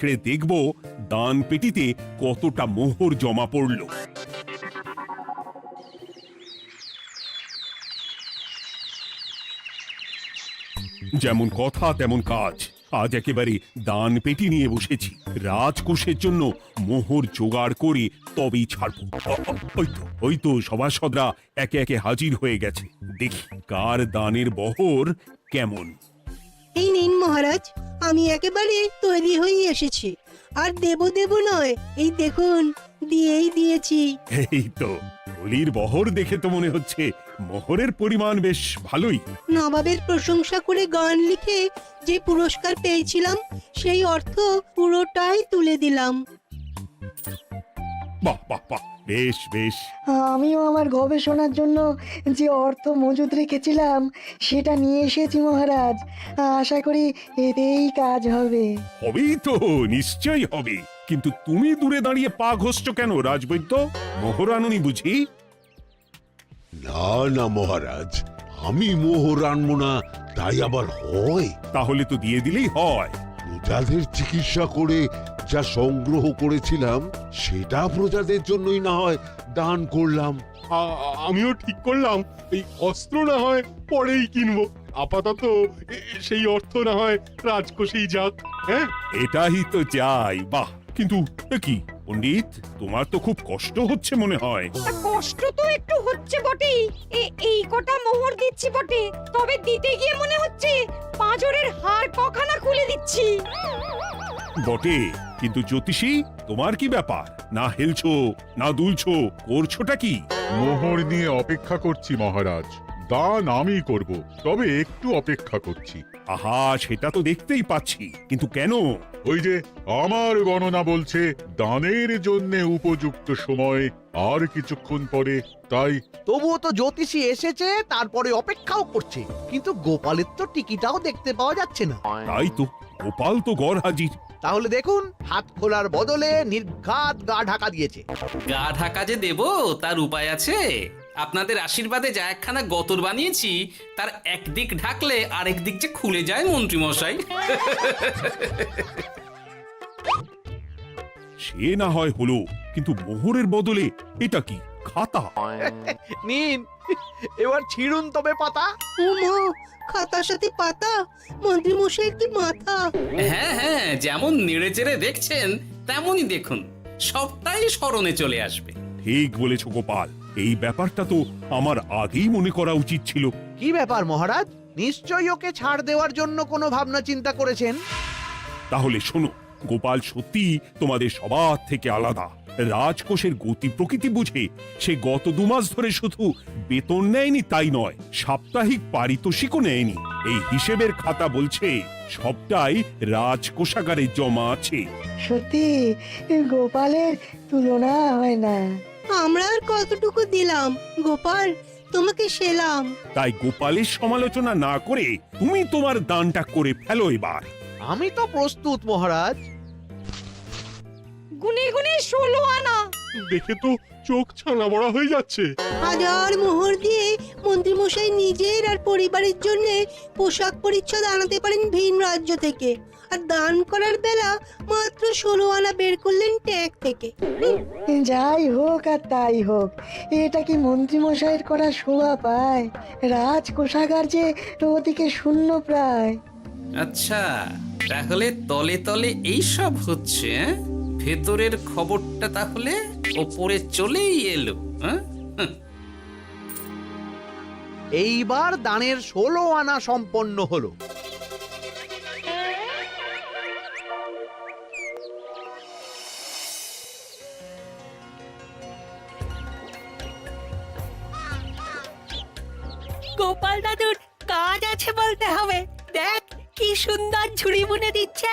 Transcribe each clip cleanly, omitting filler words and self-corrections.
ছেড়ে দেখব দান পেটিতে কতটা মোহর জমা পড়ল। যেমন কথা তেমন কাজ। আজ একেবারে দান পেটি নিয়ে বসেছি। রাজকোষের জন্য মোহর জোগাড় করে তবেই ছাড়বো। ওই তো সভাসদরা একে একে হাজির হয়ে গেছে। দেখি কার দানের বহর কেমন। এই নিন মহারাজ, আমি একেবারে তৈরি হয়ে এসেছি। আর দেব দেব নয়, এই দেখুন দিয়েই দিয়েছি। এই তো থলির বহর দেখে তো মনে হচ্ছে মোহরের পরিমাণ বেশ ভালোই। নবাবের প্রশংসা করে গান লিখে যে পুরস্কার পেয়েছিলাম সেই অর্থ পুরোটাই তুলে দিলাম। বাহ বাহ বাহ, বেশ বেশ। আমিও আমার গবেষণার জন্য যে অর্থ মজুদ রেখেছিলাম সেটা নিয়ে এসেছি মহারাজ। আশা করি এতেই কাজ হবে। হবেই তো, নিশ্চয়ই হবে। কিন্তু তুমি দূরে দাঁড়িয়ে পা ঘষছ কেন রাজবৈদ্য? মোহর আনুনি বুঝি? না না মহারাজ, আমি মোহর আনবো না তাই আবার হয়? তাহলে তো দিয়ে দিলেই হয়। প্রজাদের চিকিৎসা করে যা সংগ্রহ করেছিলাম সেটা প্রজাদের জন্যই না হয় দান করলাম। আমিও ঠিক করলাম এই অস্ত্র না হয় পরেই কিনবো। আপাতত সেই অর্থ না হয় রাজকোষেই যাক। হ্যাঁ, এটাই তো চাই। বাহ, কিন্তু কি পণ্ডিত, তোমার তো খুব কষ্ট হচ্ছে মনে হয়। কষ্ট তো একটু হচ্ছে বটেই। এই কটা মোহর দিচ্ছি বটে, তবে দিতে গিয়ে মনে হচ্ছে পাঁজরের হাড় কখানা খুলে দিচ্ছি। বটে, কিন্তু জ্যোতিষী তোমার কি ব্যাপার? না হেলছো না দুলছো, করছোটা কি? মোহর নিয়ে অপেক্ষা করছি মহারাজ। দান আমি করব, তবে একটু অপেক্ষা করছি। আহা, সেটা তো দেখতেই পাচ্ছি, কিন্তু কেন? ওই যে আমার গণনা বলছে দানের জন্য উপযুক্ত সময় আর কিছুক্ষণ পরে, তাই। তবুও তো জ্যোতিষী এসেছে, তারপরে অপেক্ষাও করছে, কিন্তু গোপালের তো টিকিটাও দেখতে পাওয়া যাচ্ছে না। তাই তো, গোপাল তো গড় হাজির। তাহলে দেখুন, হাত খোলার বদলে নির্ঘাত গা ঢাকা দিয়েছে। গা ঢাকা যে দেব তার উপায় আছে। আপনাদের আশীর্বাদে যা একখানা গতর বানিয়েছি তার একদিক ঢাকলে আরেক দিক যে খুলে যায় মন্ত্রী মশাই। সে না হয় হলো, কিন্তু মোহরের বদলে এটা কি? খাতা? নিন, এবার ছিড়ুন তবে পাতা। উমা, খাতার সাথে পাতা, মন্ত্রী মশাই কি মাথা! হ্যাঁ হ্যাঁ, যেমন নেড়ে চেড়ে দেখছেন তেমনই দেখুন, সবটাই স্মরণে চলে আসবে। ঠিক বলেছ গোপাল, এই ব্যাপারটা তো আমার আগেই মনে করা উচিত ছিল। কি ব্যাপার মহারাজ, নিশ্চয়ই ওকে ছাড় দেওয়ার জন্য কোনো ভাবনা চিন্তা করেছেন। তাহলে শোনো, গোপাল সত্যি তোমাদের সবার থেকে আলাদা। রাজকোষের গতি প্রকৃতি বুঝে সে গত 2 মাস ধরে শুধু বেতন নেয়নি তাই নয়, সাপ্তাহিক পারিতোষিকও নেয়নি। এই হিসেবের খাতা বলছে সবটাই রাজকোষাগারে জমা আছে। সত্যি গোপালের তুলনা হয় না। আমরা আর কতটুকু দিলাম গোপাল, তোমাকে সেলাম। তাই গোপালের সমালোচনা না করে তুমি তোমার দানটা করে ফেলো এবার। আমি তো প্রস্তুত মহারাজ। গুনে গুনে 16 আনা। দেখে তো চোখ ছানা বড়া হয়ে যাচ্ছে। হাজার মোহর দিয়ে মন্ত্রী মশাই নিজের আর পরিবারের জন্য পোশাক পরিচ্ছদ আনাতে পারেন ভিন রাজ্য থেকে, আর দান করার বেলা মাত্র 16 আনা বের করলেন ট্যাগ থেকে। যাই হোক আর তাই হোক, এটা কি মন্ত্রী মশাইয়ের করা শোভা পায়? রাজকোষাগার যে ওদিকে শূন্য প্রায়। আচ্ছা, তাহলে তলে তলে এই সব হচ্ছে, হ্যাঁ? ভেতরের খবরটা তাহলে ওপরে চলেই এলো। হ্যাঁ, এইবার দানের 16 আনা সম্পন্ন হলো। গোপাল দাদুর কাজ আছে বলতে হবে। দেখ কি সুন্দর ঝুড়ি বুনে দিচ্ছে।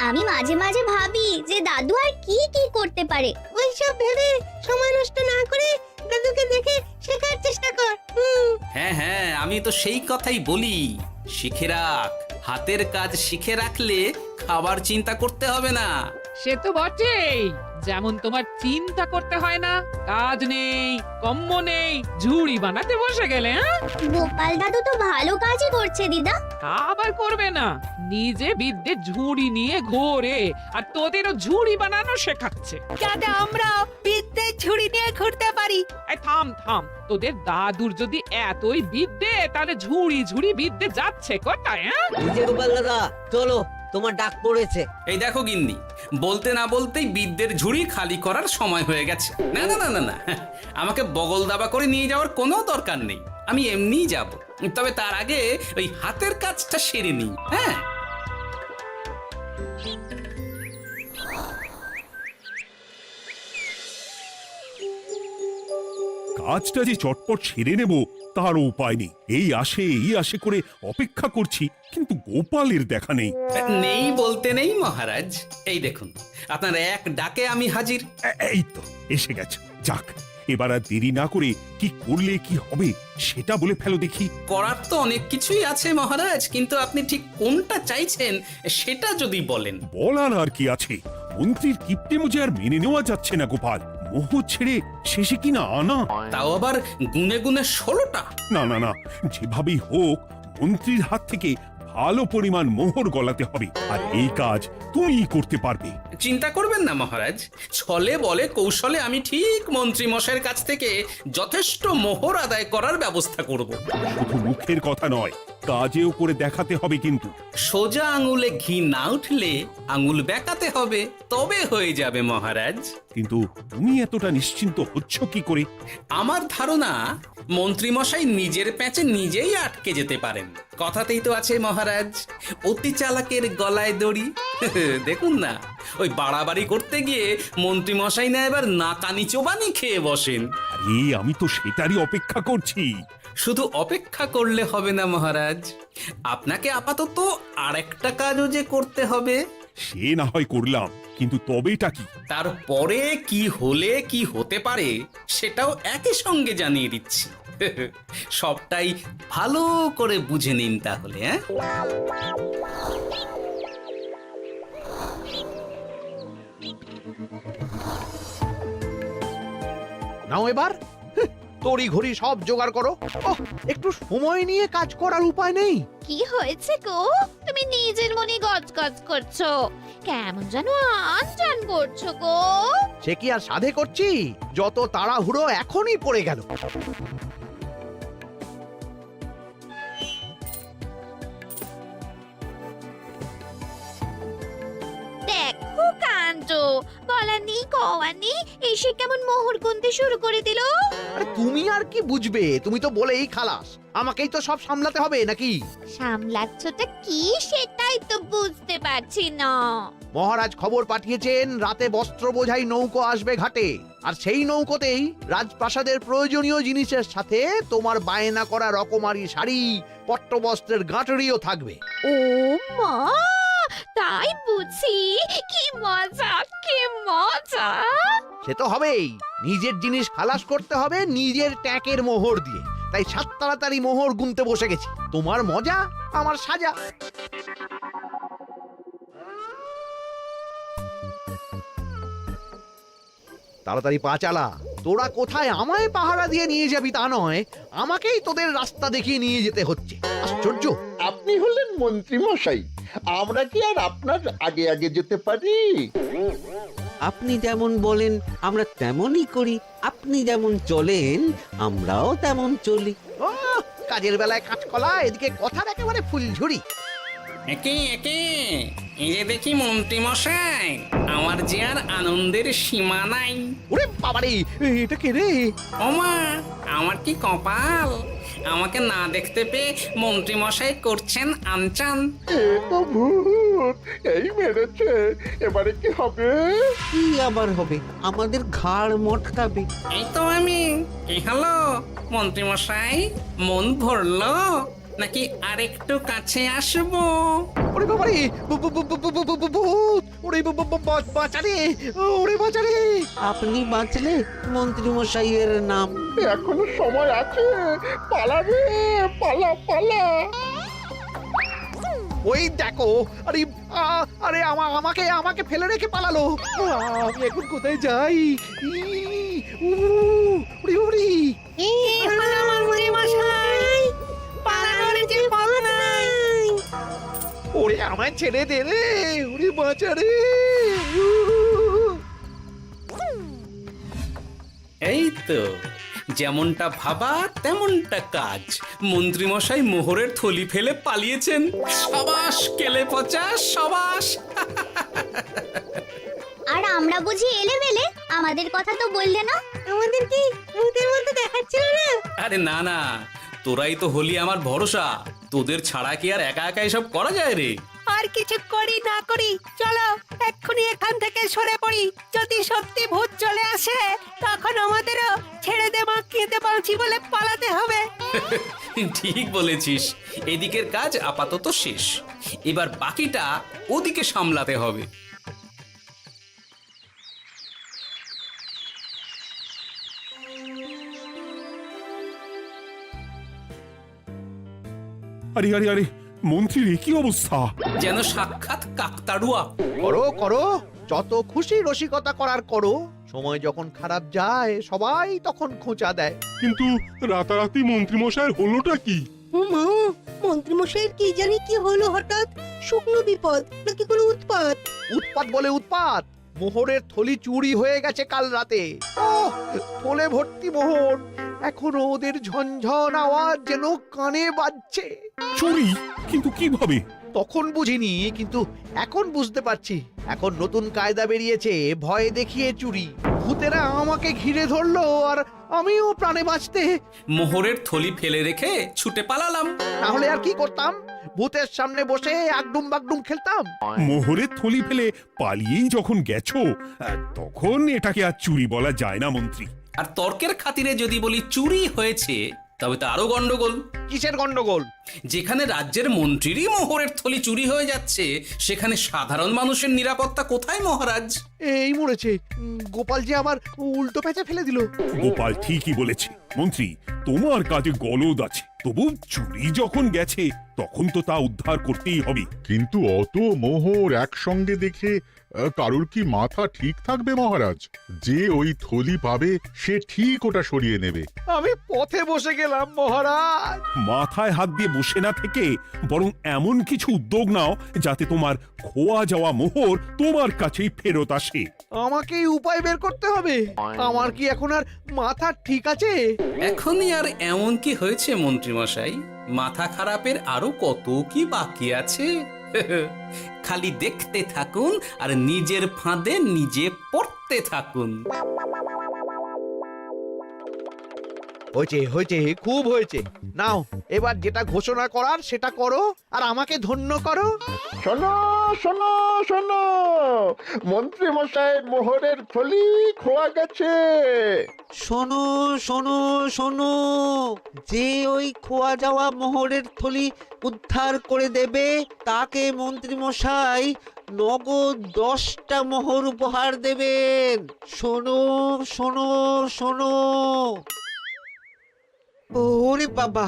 আমি মাঝে মাঝে ভাবি যে দাদু আর কি কি করতে পারে। ওইসব ভেবে সময় নষ্ট না করে দাদুকে দেখে শেখার চেষ্টা কর। হ্যাঁ হ্যাঁ, আমি তো সেই কথাই বলি, শিখে রাখ। হাতের কাজ শিখে রাখলে খাবার চিন্তা করতে হবে না। সে তো বটেই, যেমন তোমার চিন্তা করতে হয় না, কাজ নেই, কম্ম নেই, ঝুড়ি বানাতে বসে গেলে। গোপাল দাদু তো ভালো কাজই করছে দিদা। তা আবার করবে না, নিজে বিদ্যে ঝুড়ি নিয়ে ঘোরে আর তোদেরও ঝুড়ি বানানো শেখাচ্ছে। যাতে আমরা বিদ্যে ঝুড়ি নিয়ে ঘুরতে পারি। এই থাম থাম, তোদের দাদুর যদি এতই বিদ্যে তাহলে ঝুড়ি ঝুড়ি বিদ্যে যাচ্ছে কোথায়? হ্যাঁ গোপাল দাদা চলো, তোমার ডাক পড়েছে। এই দেখো গিন্নি, বলতে না বলতেই বিদ্যের ঝুড়ি খালি করার সময় হয়ে গেছে। না না না না না, আমাকে বগল দাবা করে নিয়ে যাওয়ার কোনো দরকার নেই, আমি এমনিই যাব। তবে তার আগে ওই হাতের কাজটা সেরে নিই। হ্যাঁ, কাজটা যে চটপট সেরে নেব তারও উপায় নেই। এই আসে করে অপেক্ষা করছি, কিন্তু গোপালের দেখা নেই। নেই বলতে নেই মহারাজ, এই দেখুন আপনার এক ডাকে আমি হাজির। এই তো এসে গেছে। যাক, এবার আর দেরি না করে কি করলে কি হবে সেটা বলে ফেলো দেখি। করার তো অনেক কিছুই আছে মহারাজ, কিন্তু আপনি ঠিক কোনটা চাইছেন সেটা যদি বলেন। বলার আর কি আছে, মন্ত্রীর কিপ্টেমো যে আর মেনে নেওয়া যাচ্ছে না গোপাল। মোহ ছেড়ে শেষে কিনা আনা, তাও আবার গুনে গুনে 16টা। না না না, যেভাবেই হোক মন্ত্রীর হাত থেকে ভালো পরিমাণ মোহর গলাতে হবে, আর এই কাজ তুমিই করতে পারবে। চিন্তা করবেন না মহারাজ, ছলে বলে কৌশলে আমি ঠিক মন্ত্রী মশাইয়ের কাছ থেকে যথেষ্ট মোহর আদায় করার ব্যবস্থা করব। শুধু মুখের কথা নয়, কাজেও করে দেখাতে হবে কিন্তু। সোজা আঙুলে ঘি না উঠলে আঙুল বেঁকাতে হবে, তবে হয়ে যাবে মহারাজ। কিন্তু তুমি এতটা নিশ্চিন্ত হচ্ছ কি করে? আমার ধারণা মন্ত্রী মশাই নিজের প্যাঁচে নিজেই আটকে যেতে পারেন। কথাতেই তো আছে মহারাজ, অতি চালাকের গলায় দড়ি। দেখুন না, ওই বাড়াবাড়ি করতে গিয়ে মন্ত্রী মশাই না এবার নাকানি চোবানি খেয়ে বসেন। আরে আমি তো সেটারই অপেক্ষা করছি। শুধু অপেক্ষা করলে হবে না মহারাজ, আপনাকে আপাতত আরেকটা কাজও যে করতে হবে। সে না হয় করলাম, কিন্তু তবেটা কি? তারপরে কি হলে কি হতে পারে সেটাও একই সঙ্গে জানিয়ে দিচ্ছি। সবটাই ভালো করে বুঝে নিন তাহলে। হ্যাঁ, নাও এবার তড়ি ঘড়ি সব জোগাড় করো। ওহ, একটু সময় নিয়ে কাজ করার উপায় নেই? কি হয়েছে গো? তুমি নিজের মনে গজগজ করছো, কেমন যেন আনজান করছো গো। সে কি আর সাধে করছি, যত তাড়াহুড়ো এখনই পড়ে গেল। দেখো কাণ্ড, বলা নেই কওয়া নেই, এসে কেমন মোহর গুনতে শুরু করে দিল। আরে তুমি আর কি বুঝবে, তুমি তো বলেই খালাস, আমাকেই তো সব সামলাতে হবে নাকি? সামলাচ্ছটা কি সেটাই তো বুঝতে পারছি না। মহারাজ খবর পাঠিয়েছেন রাতে বস্ত্র বোঝাই নৌকো আসবে ঘাটে, আর সেই নৌকোতেই রাজপ্রাসাদের প্রয়োজনীয় জিনিসের সাথে তোমার বায়না করা রকমারি শাড়ি, পট্টবস্ত্রের গাঁটরিও থাকবে। ও মা, তাই বুঝি? কি মজা, কি মজা! সে তো হবেই, নিজের জিনিস খালাস করতে হবে নিজের ট্যাঁকের মোহর দিয়ে। তাই সাত তাড়াতাড়ি মোহর গুনতে বসে গেছি। তোমার মজা, আমার সাজা। তাড়াতাড়ি পা চালা। তোরা কোথায় আমায় পাহারা দিয়ে নিয়ে যাবি তা নয়, আমাকেই তোদের রাস্তা দেখিয়ে নিয়ে যেতে হচ্ছে। আশ্চর্য! আপনি হলেন মন্ত্রী মশাই, আমরা কি আর আপনার আগে আগে যেতে পারি? আপনি যেমন বলেন আমরা তেমনই করি, আপনি যেমন চলেন আমরাও তেমন চলি। ও, কাজের বেলায় কাঁচকলা, এদিকে কথার একেবারে ফুলঝুরি। একে একে এই যে দেখি মন্ত্রী মশাই, আমার যে আর আনন্দের সীমা নাই। ওরে বাবারে, এটা কে রে? ওমা, আমার কি কপাল, আমাকে না দেখতে পেয়ে মন্ত্রী মশাই করছেন আনচান। এ তো ভূত, এই মেরেছে, এবারে কি হবে? কি আবার হবে, আমাদের ঘাড় মটকাবে। এই তো আমি। কি হলো মন্ত্রী মশাই, মন ভরলো নাকি আরেকটু কাছে আসবো? ওরে বাবারে, ভূত! ওরে বাঁচারে, ওরে বাঁচারে! আপনি বাঁচলে মন্ত্রী মশাইয়ের নাম। এখনো সময় আছে, পালাবে, পালা পালা। ওই দেখো, আরে আরে আমাকে আমাকে ফেলে রেখে পালালো। আমি এখন কোথায় যাই? ওরে ওরে! আমার মন্ত্রী মশাই, পালানোর যে পথ নাই। ওরে আমায় ছেড়ে দে রে, ওরে বাঁচা রে। এই তো যেমনটা ভাবা তেমনটা কাজ। মন্ত্রীমশাই মোহরের থলি ফেলে পালিয়েছেন। সাবাস কেলে পচা, সাবাস। আর আমরা বুঝি এলেবেলে, আমাদের কথা তো বললে না। আমাদের কি ভূতের মতো দেখাচ্ছিল না? আরে না না, তোরাই তো হলি আমার ভরসা। তোদের ছাড়া কি আর একা একা এসব করা যায় রে? আর কিছু করি না করি, চলো এক্ষুনি এখান থেকে সরে পড়ি। যদি সত্যি ভূত চলে আসে তখন আমাদেরও ছেড়ে দে মাখিয়ে বাঁচি বলে পালাতে হবে। ঠিক বলেছিস। এদিকের কাজ আপাতত শেষ, এবার বাকিটা ওদিকে সামলাতে হবে। আরে আরে আরে মন্ত্রীর কি অবস্থা! যেন সাক্ষাৎ কাকতাড়ুয়া। করো করো, যত খুশি রসিকতা করার করো। সময় যখন খারাপ যায় সবাই তখন খোঁচা দেয়। কিন্তু রাতারাতি মন্ত্রীমশাইয়ের হলোটা কি? মা, মন্ত্রীমশাইয়ের কি জানি কি হলো হঠাৎ? শুকনো বিপদ নাকি কোনো উৎপাত? উৎপাত বলে উৎপাত। মোহরের থলি চুরি হয়ে গেছে কাল রাতে। ওহ, থলে ভর্তি মোহর। এখনো ওদের ঝনঝন আওয়াজ যেন কানে বাজছে। চুরি? কিন্তু কিভাবে? তখন বুঝিনি, কিন্তু এখন বুঝতে পারছি। এখন নতুন কায়দা বেরিয়েছে, ভয় দেখিয়ে চুরি। ভূতেরা আমাকে ঘিরে ধরলো আর আমিও প্রাণে বাঁচতে মোহরের থলি ফেলে রেখে ছুটে পালালাম। তাহলে আর কি করতাম? ভূতের সামনে বসে আগডুম বাগডুম খেলতাম। মোহরের থলি ফেলে পালিয়েই যখন গেছো, তখন এটাকে আর চুরি বলা যায় না মন্ত্রী। আর তর্কের খাতিরে যদি বলি চুরি হয়েছে, তবে তো আরো গন্ডগোল। কিসের গন্ডগোল? যেখানে রাজ্যের মন্ত্রীরই মোহরের থলি চুরি হয়ে যাচ্ছে, সেখানে সাধারণ মানুষের নিরাপত্তা কোথায় মহারাজ? এই মরেছে, গোপাল যে আবার উল্টো প্যাঁচে ফেলে দিল। গোপাল ঠিকই বলেছে মন্ত্রী, তোমার কাজে গলদ আছে। তবু চুরি যখন গেছে তখন তো তা উদ্ধার করতেই হবে। কিন্তু অত মোহর একসঙ্গে দেখে কারোর কি মাথা ঠিক থাকবে মহারাজ? যে ওই থলি পাবে সে ঠিক ওটা সরিয়ে নেবে। আমি পথে বসে গেলাম মহারাজ। মাথায় হাত দিয়ে বসে না থেকে বরং এমন কিছু উদ্যোগ নাও যাতে তোমার খোয়া যাওয়া মোহর তোমার কাছেই ফেরত আসে। আমাকেই উপায় বের করতে হবে। আমার কি এখন আর মাথা ঠিক আছে? এখনই আর এমন কি হয়েছে মন্ত্রীমশাই? মাথা খারাপের আরো কত কি বাকি আছে। খালি দেখতে থাকুন আর নিজের ফাঁদে নিজে পড়তে থাকুন। হয়েছে হয়েছে, খুব হয়েছে। নাও এবার যেটা ঘোষণা করার সেটা করো আর আমাকে ধন্য করো। শোনো শোনো শোনো, মন্ত্রী মশাইয়ের মোহরের থলি খোয়া গেছে। শোনো শোনো শোনো, যে ওই খোয়া যাওয়া মোহরের থলি উদ্ধার করে দেবে তাকে মন্ত্রী মশাই নগদ 10টা মোহর উপহার দেবেন। শোনো শোনো শোনো। ওরে বাবা,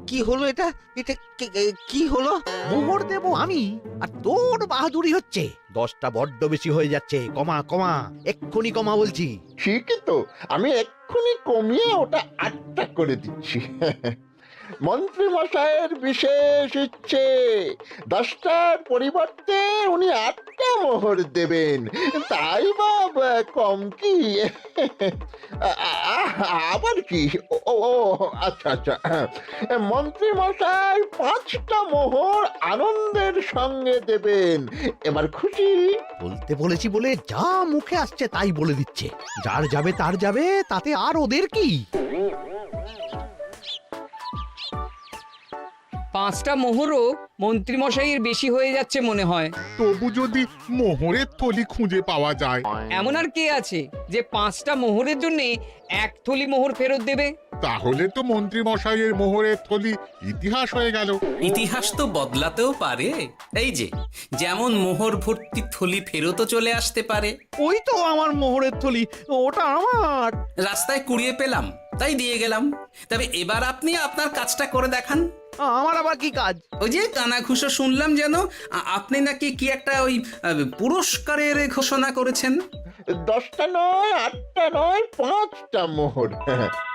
কি হলো এটা? এটা কি হলো? মোহর দেব আমি আর তোর বাহাদুরি হচ্ছে। 10টা বড্ড বেশি হয়ে যাচ্ছে। কমা কমা, এক্ষুনি কমা বলছি। ঠিকই তো, আমি এক্ষুনি কমিয়ে ওটা 8টা করে দিচ্ছি। মন্ত্রী মশাইয়ের বিশেষ ইচ্ছে, 10টার পরিবর্তে উনি 8টা মোহর দেবেন। তাই বা কম কি? আবার কি? ও আচ্ছা আচ্ছা, মন্ত্রী মশাই 5টা মোহর আনন্দের সঙ্গে দেবেন। এবার খুশি? বলতে বলেছি বলে যা মুখে আসছে তাই বলে দিচ্ছে। যার যাবে তার যাবে, তাতে আর ওদের কি? 5টা মোহরও মন্ত্রীমশাইয়ের বেশি হয়ে যাচ্ছে মনে হয়। তবু যদি মোহরের থলি খুঁজে পাওয়া যায়। এমন আর কে আছে যে 5টা মোহরের জন্য 1 থলি মোহর ফেরত দেবে? তাহলে তো মন্ত্রী মশাইয়ের মোহরের থলি ইতিহাস হয়ে গেল। ইতিহাস তো বদলাতেও পারে। এই যে যেমন মোহর ভর্তি থলি ফেরতও চলে আসতে পারে। ওই তো আমার মোহরের থলি, ওটা আমার। রাস্তায় কুড়িয়ে পেলাম তাই দিয়ে গেলাম। তবে এবার আপনি আপনার কাজটা করে দেখান। আমার আবার কি কাজ? ওই যে কানাঘুষো শুনলাম যেন আপনি নাকি কি একটা ওই পুরস্কারের ঘোষণা করেছেন। 10টা নয়, 8টা নয়, 5টা মোহর।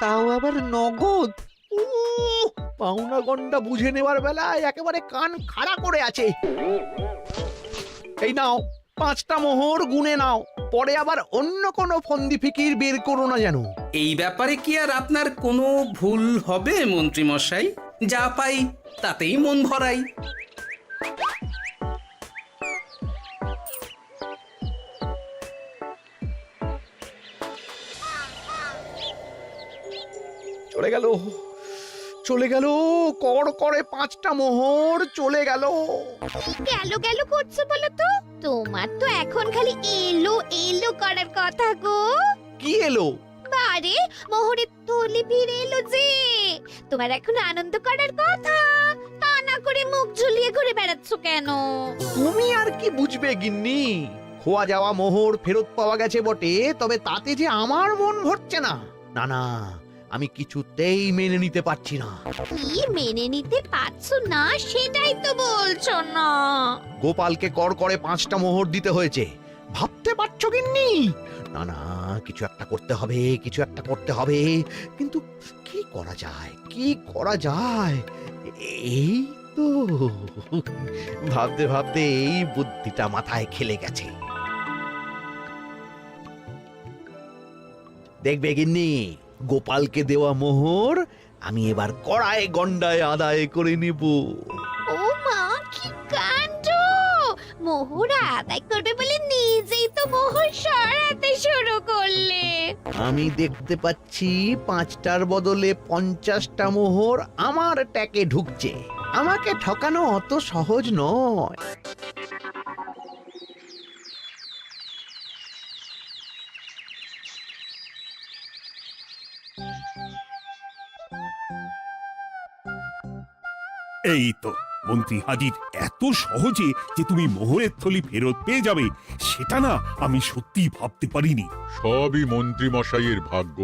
তাও আবার নগদ? পাওনা গন্ডা বুঝে নেওয়ার বেলায় একেবারে কান খাড়া করে আছে। এই নাও 5টা মোহর গুনে নাও, পরে আবার অন্য কোনো ফন্দি ফিকির বের করো না যেন। এই ব্যাপারে কি আর আপনার কোনো ভুল হবে মন্ত্রী মশাই? যা পাই তাতেই মন ভরাই। চলে গেল, চলে গেল, কর করে 5টা মোহর চলে গেল। গেল গেল করছো বলো তো? তোমার তো এখন খালি এলো এলো করার কথা গো। কি এলো? বারে মোহরের থলি ফিরে এলো যে। তোমার এখন আনন্দ করার কথা, তা না করে মুখ ঝুলিয়ে ঘুরে বেড়াচ্ছ কেন? তুমি আর কি বুঝবে গিন্নি? খোয়া যাওয়া মোহর ফেরত পাওয়া গেছে বটে, তবে তাতে যে আমার মন ভরছে না। না না, আমি কিছুতেই মেনে নিতে পারছি না। কি মেনে নিতে পারছো না সেটাই তো বলছো না। গোপালকে কর করে 5টা মোহর দিতে হয়েছে, ভাবতে পারছো গিন্নি? না না, কিছু একটা করতে হবে, কিছু একটা করতে হবে। কিন্তু কি করা যায়, কি করা যায়? এই তো ভাবতে ভাবতে এই বুদ্ধিটা মাথায় খেলে গেছে। দেখবে গিন্নি, গোপালকে দেওয়া মোহর আমি এবার কড়ায় গন্ডায় আদায় করে নিব। ও মা, কি কাণ্ড! মোহর আদায় করবে বলে নিজেই তো মোহর সরাতে শুরু করলে। আমি দেখতে পাচ্ছি 5টার বদলে 50টা মোহর আমার ট্যাকে ঢুকছে। আমাকে ঠকানো অত সহজ নয়। এই তো মন্ত্রী হাজির। এত সহজে যে তুমি মোহরের থলি ফেরত পেয়ে যাবে সেটা না আমি সত্যি ভাবতে পারিনি। সবই মন্ত্রী মশাইয়ের ভাগ্য।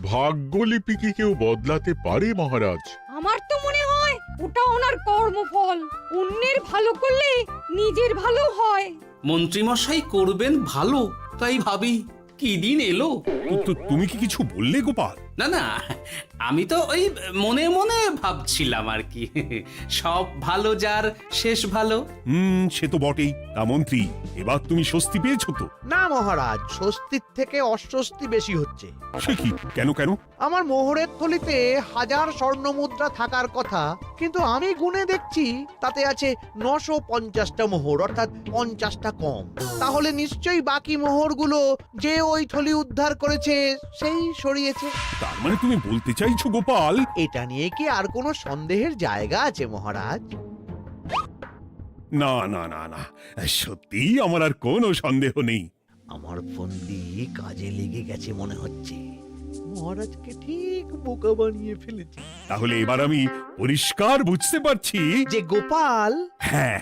ভাগ্যলিপি কি কেউ বদলাতে পারে মহারাজ? আমার তো মনে হয় ওটা ওনার কর্মফল। অন্যের ভালো করলে নিজের ভালো হয়। মন্ত্রী মশাই করবেন ভালো, তাই ভাবি কি দিন এলো। তুমি কি কিছু বললে গোপাল? না না, আমি তো ওই মনে মনে ভাবছিলাম আর কি। সব ভালো যার শেষ ভালো। সে তো বটেই। তা মন্ত্রী, এবার তুমি স্বস্তি পেয়েছো তো? না মহারাজ, স্বস্তির থেকে অস্বস্তি বেশি হচ্ছে। সে কি? কেন কেন? আমার মোহরের থলিতে 1000 স্বর্ণ মুদ্রা থাকার কথা, কিন্তু আমি গুনে দেখছি তাতে আছে 950টা মোহর, অর্থাৎ 50টা কম। তাহলে নিশ্চয়ই বাকি মোহরগুলো যে ওই থলি উদ্ধার করেছে সেই সরিয়েছে। তার মানে তুমি বলতে চাইছো গোপাল? এটা নিয়ে কি আর কোনো সন্দেহের জায়গা আছে মহারাজ? না না না না, সত্যি আমার আর কোনো সন্দেহ নেই। আমার ফন্দি কাজে লেগে গেছে মনে হচ্ছে। মহারাজকে ঠিক বোকা বানিয়ে ফেলেছি। তাহলে এবার আমি পরিষ্কার বুঝতে পারছি যে গোপাল, হ্যাঁ,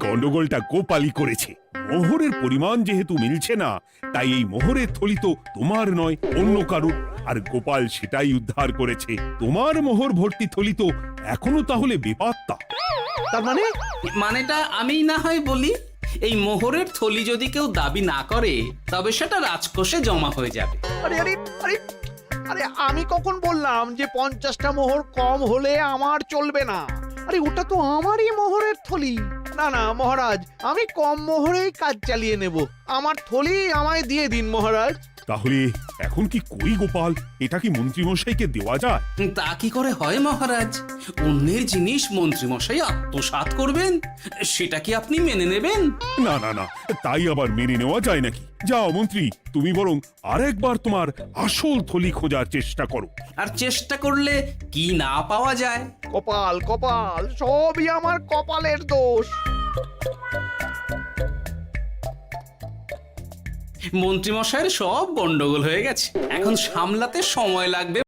গন্ডগোলটা গোপালই করেছে। মোহরের পরিমাণ যেহেতু মিলছে না, তাই এই মোহরের থলি তো তোমার নয়, অন্য কারুর। আর গোপাল সেটাই উদ্ধার করেছে। তোমার মোহর ভর্তি থলি তো এখনো তাহলে বেপাত্তা। তার মানে? মানেটা আমি না হয় বলি। এই মোহরের থলি যদি কেউ দাবি না করে, তবে সেটা রাজকোষে জমা হয়ে যাবে। আরে আরে আরে আরে, আমি কখন বললাম যে 50টা মোহর কম হলে আমার চলবে না? আরে ওটা তো আমারই মোহরের থলি। না না মহারাজ, আমি কম মোহরেই কাজ চালিয়ে নেব। আমার থলি আমায় দিয়ে দিন মহারাজ। তাহলে এখন কি করি গোপাল? এটা কি মন্ত্রী মশাইকে দেওয়া যায়? তা কি করে হয় মহারাজ? অন্যের জিনিস মন্ত্রী মশাই আত্মসাৎ করবেন, সেটা কি আপনি মেনে নেবেন? না না না, তাই আবার মেনে নেওয়া যায় নাকি? যাও মন্ত্রী, তুমি বরং আরেকবার তোমার আসল থলি খোঁজার চেষ্টা করো। আর চেষ্টা করলে কি না পাওয়া যায়? কপাল কপাল, সবই আমার কপালের দোষ। মন্ত্রী মশাইয়ের সব গন্ডগোল হয়ে গেছে, এখন সামলাতে সময় লাগবে।